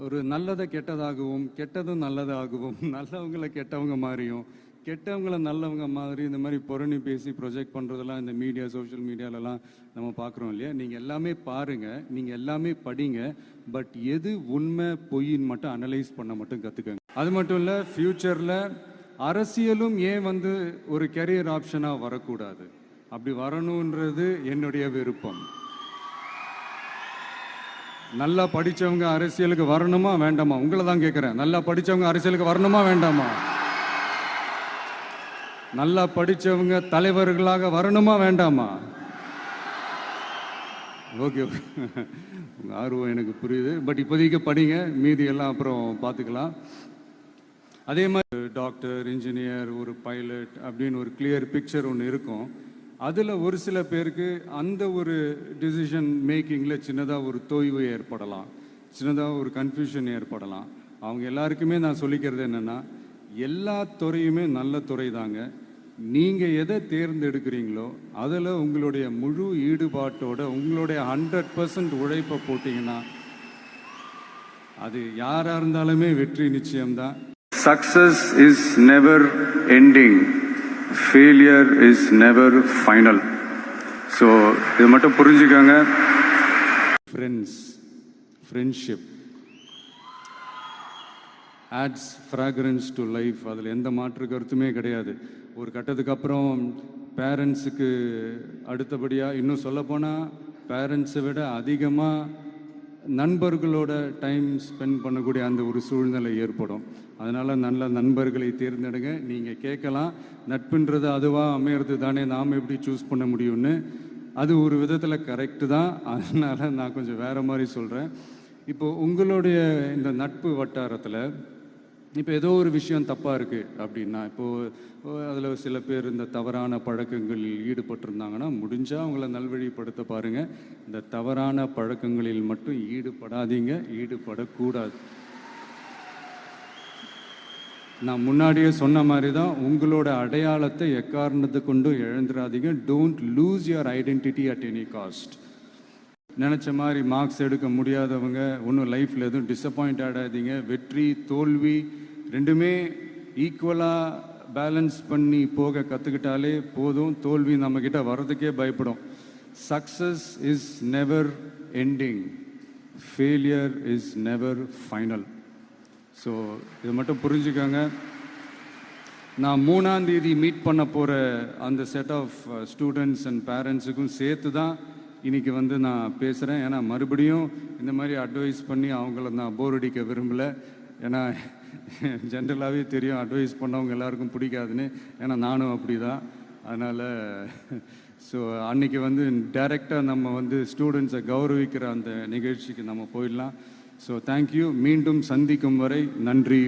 ஒரு நல்லதை கெட்டதாகவும் கெட்டதும் நல்லதாகவும் நல்லவங்களை கெட்டவங்க மாதிரியும் கெட்டவங்கள நல்லவங்க மாதிரி இந்த மாதிரி புரணி பேசி ப்ரொஜெக்ட் பண்ணுறதெல்லாம் இந்த மீடியா சோஷியல் மீடியாலலாம் நம்ம பார்க்குறோம் இல்லையா. நீங்கள் எல்லாமே பாருங்கள், நீங்கள் எல்லாமே படிங்க, பட் எது உண்மை பொய்ன்னு மட்டும் அனலைஸ் பண்ண மட்டும் கற்றுக்கங்க. அது மட்டும் இல்லை, ஃப்யூச்சரில் அரசியலும் ஏன் ஒரு கெரியர் ஆப்ஷனாக வரக்கூடாது, அப்படி வரணுன்றது என்னுடைய விருப்பம். நல்லா படித்தவங்க அரசியலுக்கு வரணுமா வேண்டாமா? உங்களை தான் கேட்குறேன். நல்லா படித்தவங்க அரசியலுக்கு வரணுமா வேண்டாமா? நல்லா படித்தவங்க தலைவர்களாக வரணுமா வேண்டாமா? ஓகே, உங்கள் ஆர்வம் எனக்கு புரியுது. பட் இப்போதைக்கு படிங்க, மீதி எல்லாம் அப்புறம் பார்த்துக்கலாம். அதே மாதிரி டாக்டர், இன்ஜினியர், ஒரு பைலட் அப்படின்னு ஒரு கிளியர் பிக்சர் ஒன்று இருக்கும். அதில் ஒரு சில பேருக்கு அந்த ஒரு டிசிஷன் மேக்கிங்கில் சின்னதாக ஒரு தொய்வு ஏற்படலாம், சின்னதாக ஒரு கன்ஃபியூஷன் ஏற்படலாம். அவங்க எல்லாருக்குமே நான் சொல்லிக்கிறது என்னென்னா, எல்லா துறையுமே நல்ல துறை தாங்க. நீங்கள் எதை தேர்ந்தெடுக்கிறீங்களோ அதில் உங்களுடைய முழு ஈடுபாட்டோட உங்களுடைய 100% உழைப்பை போட்டிங்கன்னா அது யாராக இருந்தாலுமே வெற்றி நிச்சயம்தான். Success is never ending, failure is never final. So இது மட்டும் புரிஞ்சுக்கோங்க. Friendship adds fragrance to life. அதில் எந்த மாற்று கருத்துமே கிடையாது. ஒரு கட்டத்துக்கு அப்புறம் பேரண்ட்ஸுக்கு அடுத்தபடியாக, இன்னும் சொல்லப்போனால் பேரண்ட்ஸை விட அதிகமாக நண்பர்களோட டைம் ஸ்பெண்ட் பண்ணக்கூடிய அந்த ஒரு சூழ்நிலை ஏற்படும். அதனால் நல்ல நண்பர்களை தேர்ந்தெடுங்க. நீங்கள் கேட்கலாம், நட்புன்றது அதுவாக அமையிறது தானே, நாம் எப்படி சூஸ் பண்ண முடியும்னு. அது ஒரு விதத்தில் கரெக்டு தான். அதனால் நான் கொஞ்சம் வேறு மாதிரி சொல்கிறேன். இப்போது உங்களுடைய இந்த நட்பு வட்டாரத்தில் இப்போ ஏதோ ஒரு விஷயம் தப்பாக இருக்குது அப்படின்னா, இப்போது அதில் சில பேர் இந்த தவறான பழக்கங்களில் ஈடுபட்டிருந்தாங்கன்னா முடிஞ்சால் அவங்கள நல்வழிப்படுத்த பாருங்கள். இந்த தவறான பழக்கங்களில் மட்டும் ஈடுபடாதீங்க, ஈடுபடக்கூடாது. நான் முன்னாடியே சொன்ன மாதிரி தான், உங்களோட அடையாளத்தை எக்காரணத்தை கொண்டும் இழந்துடாதீங்க. Don't lose your identity at any cost. நினச்ச மாதிரி மார்க்ஸ் எடுக்க முடியாதவங்க ஒன்றும் லைஃப்பில் எதுவும் டிசப்பாயிண்ட் ஆகாதீங்க. வெற்றி தோல்வி ரெண்டுமே ஈக்குவலாக பேலன்ஸ் பண்ணி போக கற்றுக்கிட்டாலே போதும். தோல்வி நம்மக்கிட்ட வர்றதுக்கே பயப்படும். Success is never ending, failure is never final. So இதை மட்டும் புரிஞ்சுக்கோங்க. நான் 3ஆம் தேதி மீட் பண்ண போகிற அந்த செட் ஆஃப் ஸ்டூடெண்ட்ஸ் அண்ட் பேரண்ட்ஸுக்கும் சேர்த்து தான் இன்றைக்கி நான் பேசுகிறேன். ஏன்னா மறுபடியும் இந்த மாதிரி அட்வைஸ் பண்ணி அவங்கள நான் போர் அடிக்க விரும்பலை. ஏன்னா ஜென்ரலாகவே தெரியும் அட்வைஸ் பண்ணவங்க எல்லாருக்கும் பிடிக்காதுன்னு. ஏன்னா நானும் அப்படி தான். அதனால் ஸோ அன்றைக்கி டைரெக்டாக நம்ம ஸ்டூடெண்ட்ஸை கௌரவிக்கிற அந்த நிகழ்ச்சிக்கு நம்ம போயிடலாம். So thank you. மீண்டும் சந்திக்கும் வரை நன்றி.